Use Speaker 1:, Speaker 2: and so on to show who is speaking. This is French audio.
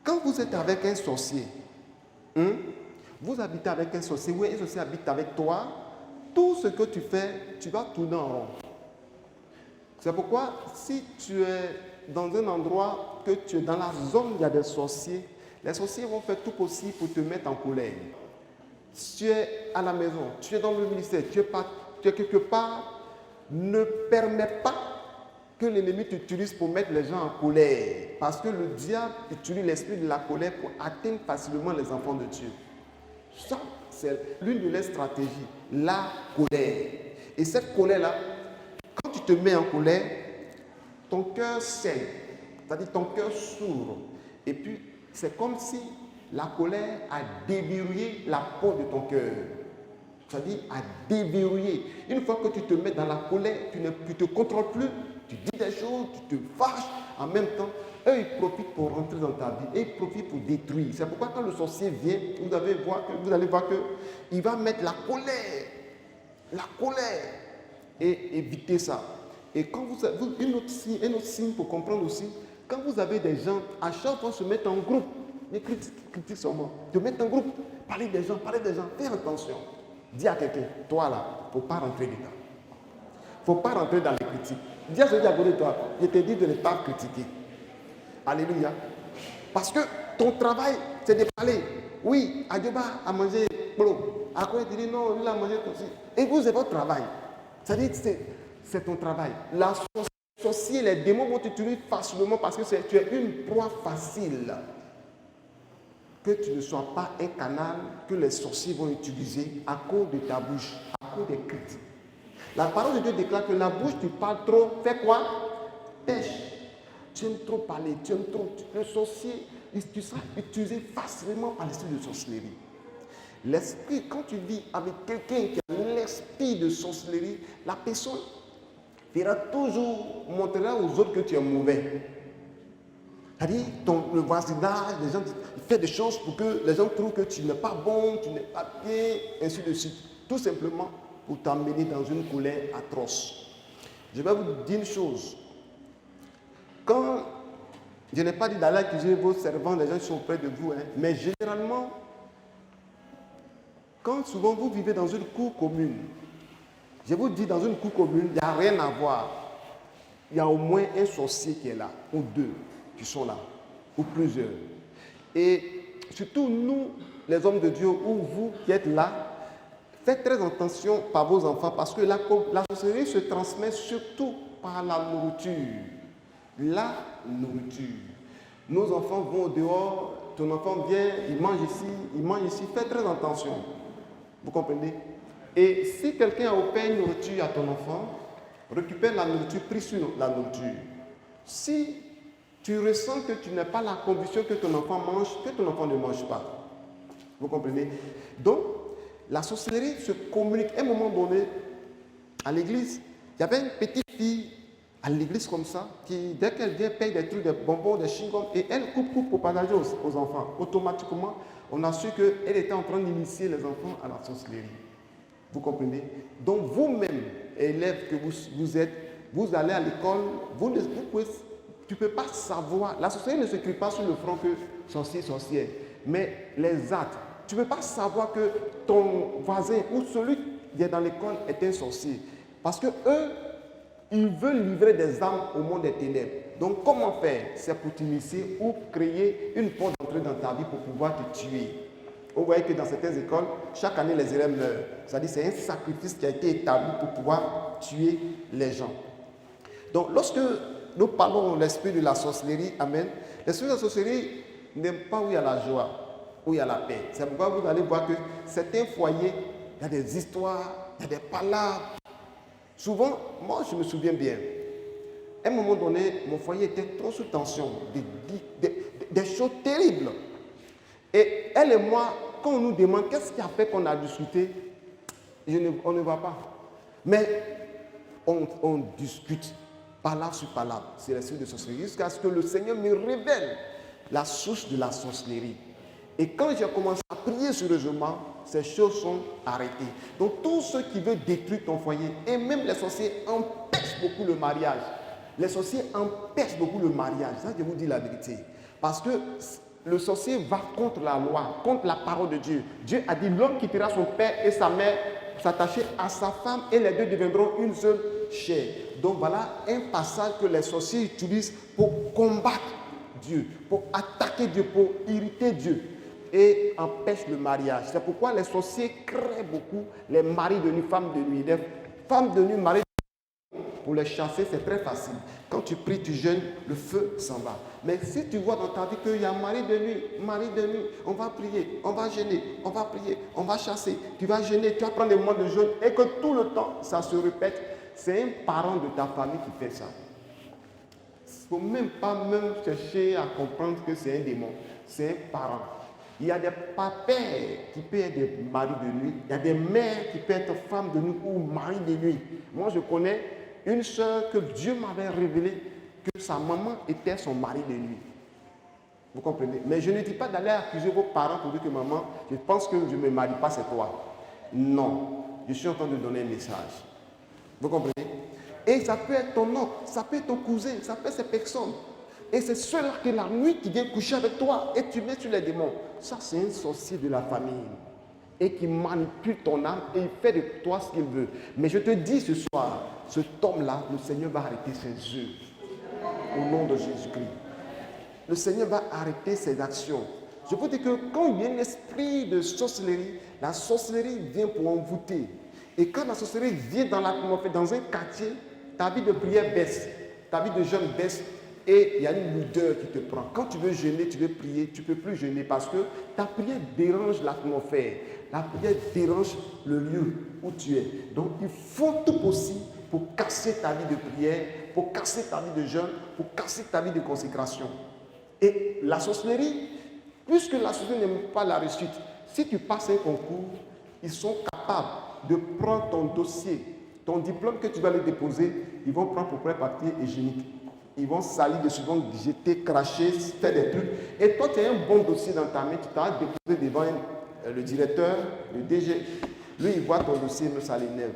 Speaker 1: Quand vous êtes avec un sorcier, vous habitez avec un sorcier, oui, un sorcier habite avec toi, tout ce que tu fais, tu vas tourner en rond. C'est pourquoi, si tu es dans un endroit, que tu es dans la zone où il y a des sorciers, les sorciers vont faire tout possible pour te mettre en colère. Si tu es à la maison, tu es dans le ministère, tu es quelque part, ne permets pas que l'ennemi t'utilise pour mettre les gens en colère. Parce que le diable utilise l'esprit de la colère pour atteindre facilement les enfants de Dieu. Ça, c'est l'une de leurs stratégies, la colère. Et cette colère-là, quand tu te mets en colère, ton cœur saigne, c'est-à-dire ton cœur s'ouvre. Et puis, c'est comme si la colère a déverrouillé la porte de ton cœur. C'est-à-dire à déverrouiller. Une fois que tu te mets dans la colère, tu ne te contrôles plus, tu dis des choses, tu te fâches. En même temps, eux, ils profitent pour rentrer dans ta vie et ils profitent pour détruire. C'est pourquoi quand le sorcier vient, vous allez voir qu'il va mettre la colère, et éviter ça. Et quand un autre signe pour comprendre aussi, quand vous avez des gens, à chaque fois se mettre en groupe, les critiques seulement, te mettre en groupe, parler des gens, faire attention. Dis à quelqu'un, toi là, il ne faut pas rentrer dedans. Il ne faut pas rentrer dans les critiques. Dis à celui à côté de toi, je te dis de ne pas critiquer. Alléluia. Parce que ton travail, c'est de parler. Oui, Adjoba a mangé polo. À quoi il dit non, il a mangé aussi. Et vous, c'est votre travail. C'est-à-dire que c'est ton travail. La sorcière, les démons vont t'utiliser facilement parce que tu es une proie facile. Que tu ne sois pas un canal que les sorciers vont utiliser à cause de ta bouche, à cause des critiques. La parole de Dieu déclare que la bouche, tu parles trop, fais quoi? Pêche. Tu aimes trop parler, tu aimes trop. Le sorcier, tu seras utilisé facilement par l'esprit de sorcellerie. L'esprit, quand tu vis avec quelqu'un qui a l'esprit de sorcellerie, la personne verra toujours, montrera aux autres que tu es mauvais. C'est-à-dire, le voisinage, les gens font des choses pour que les gens trouvent que tu n'es pas bon, tu n'es pas bien, ainsi de suite. Tout simplement pour t'emmener dans une colère atroce. Je vais vous dire une chose. Quand, je n'ai pas dit d'aller accuser vos servants, les gens qui sont près de vous, mais généralement, quand souvent vous vivez dans une cour commune, je vous dis, dans une cour commune, il n'y a rien à voir. Il y a au moins un sorcier qui est là, ou deux qui sont là, ou plusieurs. Et surtout nous, les hommes de Dieu, ou vous qui êtes là, faites très attention par vos enfants parce que la sorcellerie se transmet surtout par la nourriture. La nourriture. Nos enfants vont au dehors, ton enfant vient, il mange ici, faites très attention. Vous comprenez? Et si quelqu'un a offert une nourriture à ton enfant, récupère la nourriture, prie sur la nourriture. Si tu ressens que tu n'as pas la conviction que ton enfant mange, que ton enfant ne mange pas. Vous comprenez? Donc, la sorcellerie se communique. À un moment donné, à l'église, il y avait une petite fille à l'église comme ça, qui, dès qu'elle vient, paye des trucs, des bonbons, des chewing-gums, et elle coupe pour partager aux enfants. Automatiquement, on a su qu'elle était en train d'initier les enfants à la sorcellerie. Vous comprenez? Donc, vous-même, élèves que vous êtes, vous allez à l'école, tu ne peux pas savoir. La sorcellerie ne s'écrit pas sur le front que sorcier, sorcière, mais les actes. Tu ne peux pas savoir que ton voisin ou celui qui est dans l'école est un sorcier. Parce que eux, ils veulent livrer des âmes au monde des ténèbres. Donc, comment faire? C'est pour t'initier ou créer une porte d'entrée dans ta vie pour pouvoir te tuer. Vous voyez que dans certaines écoles, chaque année, les élèves meurent. C'est-à-dire que c'est un sacrifice qui a été établi pour pouvoir tuer les gens. Donc, lorsque nous parlons de l'esprit de la sorcellerie, amen, l'esprit de la sorcellerie n'aime pas où il y a la joie, où il y a la paix. C'est pourquoi vous allez voir que certains foyers, il y a des histoires, il y a des palabres. Souvent, moi, je me souviens bien, à un moment donné, mon foyer était trop sous tension, des choses terribles. Et elle et moi, quand on nous demande qu'est-ce qui a fait qu'on a discuté, on ne va pas. Mais on discute, parole sur parole, c'est l'esprit de sorcellerie, jusqu'à ce que le Seigneur me révèle la source de la sorcellerie. Et quand j'ai commencé à prier sérieusement, ces choses sont arrêtées. Donc tout ce qui veut détruire ton foyer, et même les sorciers empêchent beaucoup le mariage. Les sorciers empêchent beaucoup le mariage. Ça, je vous dis la vérité. Parce que le sorcier va contre la loi, contre la parole de Dieu. Dieu a dit, l'homme quittera son père et sa mère pour s'attacher à sa femme et les deux deviendront une seule chair. Donc voilà un passage que les sorciers utilisent pour combattre Dieu, pour attaquer Dieu, pour irriter Dieu et empêche le mariage. C'est pourquoi les sorciers créent beaucoup les maris de nuit, femmes de nuit. Les femmes de nuit, maris de nuit, pour les chasser, c'est très facile. Quand tu pries, tu jeûnes, le feu s'en va. Mais si tu vois dans ta vie qu'il y a un mari de nuit, on va prier, on va jeûner, on va prier, on va chasser, tu vas jeûner, tu vas prendre des moments de jeûne et que tout le temps, ça se répète, c'est un parent de ta famille qui fait ça. Il ne faut même pas chercher à comprendre que c'est un démon, c'est un parent. Il y a des pères qui peuvent être des maris de nuit, il y a des mères qui peuvent être femmes de nuit ou maris de nuit. Moi, je connais une soeur que Dieu m'avait révélé que sa maman était son mari de nuit. Vous comprenez? Mais je ne dis pas d'aller accuser vos parents pour dire que maman, je pense que je ne me marie pas, c'est toi. Non, je suis en train de donner un message. Vous comprenez? Et ça peut être ton oncle, ça peut être ton cousin, ça peut être ces personnes. Et c'est ceux-là que la nuit qui vient coucher avec toi et tu mets sur les démons. Ça, c'est un sorcier de la famille. Et qui manipule ton âme et il fait de toi ce qu'il veut. Mais je te dis ce soir, cet homme-là, le Seigneur va arrêter ses œuvres. Au nom de Jésus-Christ. Le Seigneur va arrêter ses actions. Je peux dire que quand il y a un esprit de sorcellerie, la sorcellerie vient pour envoûter. Et quand la sorcellerie vient dans l'atmosphère, dans un quartier, ta vie de prière baisse, ta vie de jeûne baisse et il y a une lourdeur qui te prend. Quand tu veux jeûner, tu veux prier, tu ne peux plus jeûner parce que ta prière dérange l'atmosphère. La prière dérange le lieu où tu es. Donc il faut tout possible pour casser ta vie de prière, pour casser ta vie de jeûne, pour casser ta vie de consécration. Et la sorcellerie, puisque la sorcellerie n'aime pas la réussite, si tu passes un concours, ils sont capables de prendre ton dossier, ton diplôme que tu vas aller déposer, ils vont prendre pour prêt papier hygiénique. Ils vont salir dessus, ils vont jeter, cracher, faire des trucs. Et toi, tu as un bon dossier dans ta main, tu t'as déposé devant le directeur, le DG. Lui, il voit ton dossier, mais ça l'énerve.